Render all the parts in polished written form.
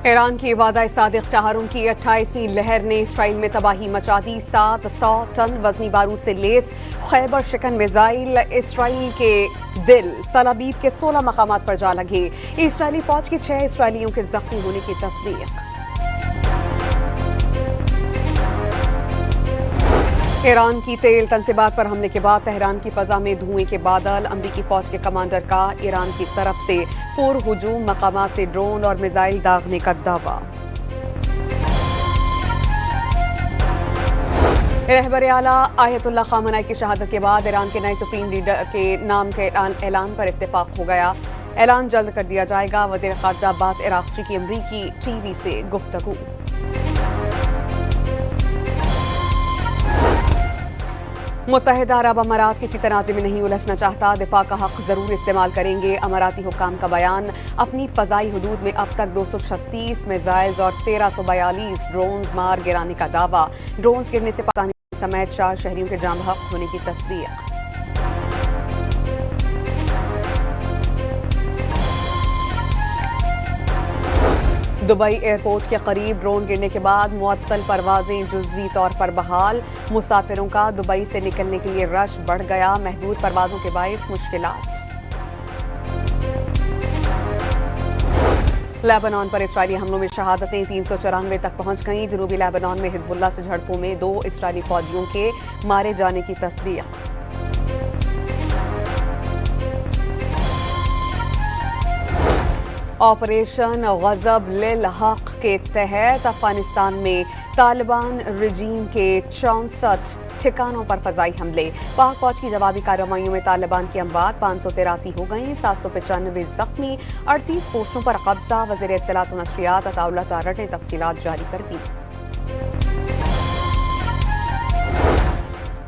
ایران کی وعدہ صادق چہاروں کی 28ویں لہر نے اسرائیل میں تباہی مچا دی۔ 700 ٹن وزنی بارود سے لیس خیبر شکن میزائل اسرائیل کے دل تل ابیب کے 16 مقامات پر جا لگے۔ اسرائیلی فوج کے 6 اسرائیلیوں کے زخمی ہونے کی تصدیق۔ ایران کی تیل تنصیبات پر حملے کے بعد تہران کی فضا میں دھوئیں کے بادل۔ امریکی فوج کے کمانڈر کا ایران کی طرف سے پر ہجوم مقامات سے ڈرون اور میزائل داغنے کا دعویٰ۔ رہبر اعلیٰ آیت اللہ خامنہ ای کی شہادت کے بعد ایران کے نئے سپریم لیڈر کے نام کے اعلان پر اتفاق ہو گیا۔ اعلان جلد کر دیا جائے گا۔ وزیر خارجہ عباس عراقچی کی امریکی ٹی وی سے گفتگو۔ متحدہ عرب امارات کسی تنازع میں نہیں الجھنا چاہتا، دفاع کا حق ضرور استعمال کریں گے۔ اماراتی حکام کا بیان۔ اپنی فضائی حدود میں اب تک 236 میزائلز اور 1342 ڈرونز مار گرانے کا دعویٰ۔ ڈرونز گرنے سے پاکستانی سمیت 4 شہریوں کے جاں بحق ہونے کی تصدیق۔ دبئی ایئرپورٹ کے قریب ڈرون گرنے کے بعد معطل پروازیں جزوی طور پر بحال۔ مسافروں کا دبئی سے نکلنے کے لیے رش بڑھ گیا۔ محدود پروازوں کے باعث مشکلات۔ لیبنان پر اسرائیلی حملوں میں شہادتیں 394 تک پہنچ گئیں۔ جنوبی لیبنان میں حزب اللہ سے جھڑپوں میں 2 اسرائیلی فوجیوں کے مارے جانے کی تصدیق۔ آپریشن غضب للحق کے تحت افغانستان میں طالبان رجیم کے 64 ٹھکانوں پر فضائی حملے۔ پاک فوج کی جوابی کارروائیوں میں طالبان کی اموات 583 ہو گئیں، 795 زخمی، 38 پوسٹوں پر قبضہ۔ وزیر اطلاعات و نشریات عطا اللہ تارڑ نے تفصیلات جاری کر دی۔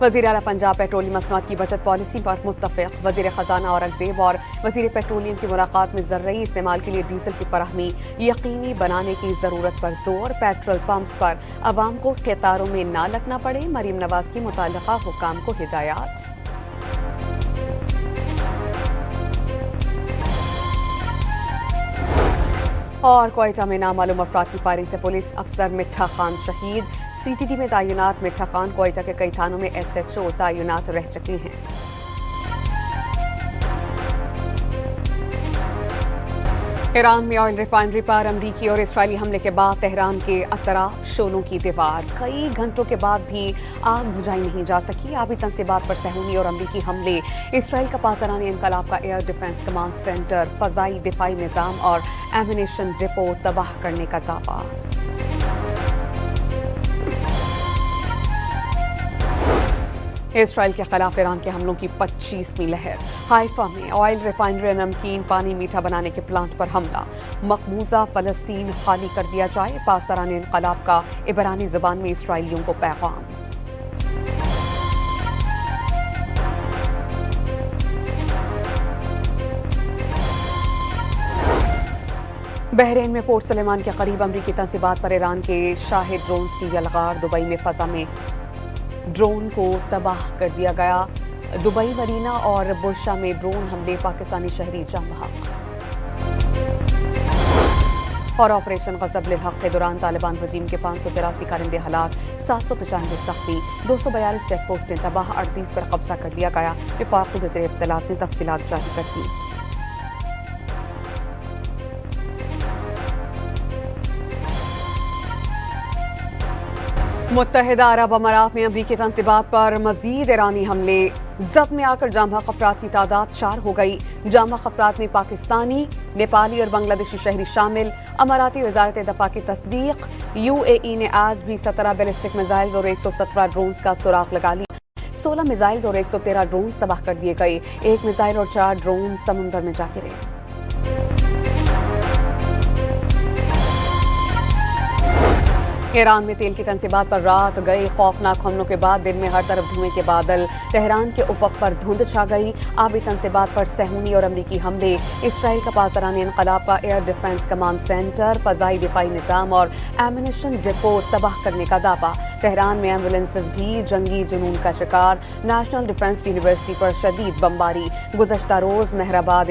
وزیر اعلیٰ پنجاب پیٹرولیم مصنوعات کی بچت پالیسی پر متفق۔ وزیر خزانہ اورنگزیب اور وزیر پیٹرولیم کی ملاقات میں زرعی استعمال کے لیے ڈیزل کی فراہمی یقینی بنانے کی ضرورت پر زور۔ پیٹرول پمپس پر عوام کو قطاروں میں نہ لگنا پڑے، مریم نواز کی متعلقہ حکام کو ہدایات۔ اور کوئٹہ میں نامعلوم افراد کی فائرنگ سے پولیس افسر مٹھا خان شہید۔ سی ٹی ڈی میں تعینات مٹھا خان کوئٹہ کے کئی تھانوں میں ایس ایچ او تعینات رہ چکی ہیں۔ ایران میں آئل ریفائنری پر امریکی اور اسرائیلی حملے کے بعد تہران کے اطراف شعلوں کی دیوار۔ کئی گھنٹوں کے بعد بھی آگ بجھائی نہیں جا سکی۔ آبی تنصیبات پر صہیونی اور امریکی حملے۔ اسرائیل کا پاسداران انقلاب کا ایئر ڈیفنس کمانڈ سینٹر، فضائی دفاعی نظام اور ایمونیشن ڈپو تباہ کرنے کا دعویٰ۔ اسرائیل کے خلاف ایران کے حملوں کی 25ویں لہر۔ حائفہ میں آئل ریفائنری نمکین پانی میٹھا بنانے کے پلانٹ پر حملہ۔ مقبوضہ فلسطین خالی کر دیا جائے، پاسداران انقلاب کا عبرانی زبان میں اسرائیلیوں کو پیغام۔ بحرین میں پورٹ سلیمان کے قریب امریکی تنصیبات پر ایران کے شاہد ڈرونز کی یلغار۔ دبئی میں فضا میں ڈرون کو تباہ کر دیا گیا۔ دبئی مرینا اور برشا میں ڈرون حملے، پاکستانی شہری جاں بحق۔ اور آپریشن غضب للحق کے دوران طالبان رجیم کے 583 کارندے ہلاک، 795 زخمی، 242 چیک پوسٹیں تباہ، 38 پر قبضہ کر لیا گیا۔ وفاقی وزیر اطلاعات نے تفصیلات جاری کر دی۔ متحدہ عرب امارات میں امریکی تنصیبات پر مزید ایرانی حملے۔ ضبط میں آ کر جاں بحق افراد کی تعداد 4 ہو گئی۔ جاں بحق افراد میں پاکستانی، نیپالی اور بنگلہ دیشی شہری شامل۔ اماراتی وزارت دفاع کی تصدیق۔ یو اے ای نے آج بھی 17 بیلسٹک میزائلز اور 117 ڈرونز کا سراغ لگا لیا۔ 16 میزائلز اور 113 ڈرونز تباہ کر دیے گئے۔ 1 میزائل اور 4 ڈرون سمندر میں جا گرے۔ ایران میں تیل کی تنصیبات پر رات گئے خوفناک حملوں کے بعد دن میں ہر طرف دھوئیں کے بادل۔ تہران کے افق پر دھند چھا گئی۔ آبی تنصیبات پر صہیونی اور امریکی حملے۔ اسرائیل کا پاسداران انقلاب کا ایئر ڈیفنس کمانڈ سینٹر، فضائی دفاعی نظام اور ایمونیشن ڈپو تباہ کرنے کا دعویٰ۔ تہران میں ایمبولینسز بھی جنگی جنون کا شکار۔ نیشنل ڈیفنس یونیورسٹی پر شدید بمباری۔ گزشتہ روز مہرآباد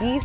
20